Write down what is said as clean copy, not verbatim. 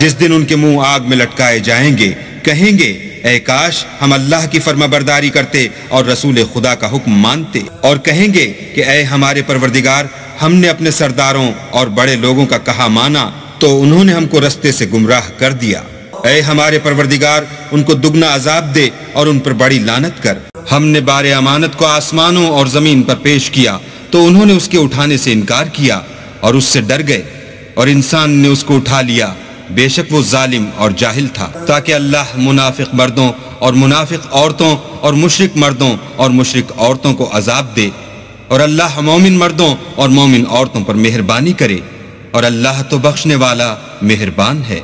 جس دن ان کے منہ آگ میں لٹکائے جائیں گے، کہیں گے اے کاش ہم اللہ کی فرما برداری کرتے اور رسول خدا کا حکم مانتے، اور کہیں گے کہ اے ہمارے پروردگار، ہم نے اپنے سرداروں اور بڑے لوگوں کا کہا مانا تو انہوں نے ہم کو رستے سے گمراہ کر دیا۔ اے ہمارے پروردگار، ان کو دگنا عذاب دے اور ان پر بڑی لعنت کر۔ ہم نے بار امانت کو آسمانوں اور زمین پر پیش کیا تو انہوں نے اس کے اٹھانے سے انکار کیا اور اس سے ڈر گئے، اور انسان نے اس کو اٹھا لیا، بے شک وہ ظالم اور جاہل تھا، تاکہ اللہ منافق مردوں اور منافق عورتوں اور مشرک مردوں اور مشرک عورتوں کو عذاب دے، اور اللہ مومن مردوں اور مومن عورتوں پر مہربانی کرے، اور اللہ تو بخشنے والا مہربان ہے۔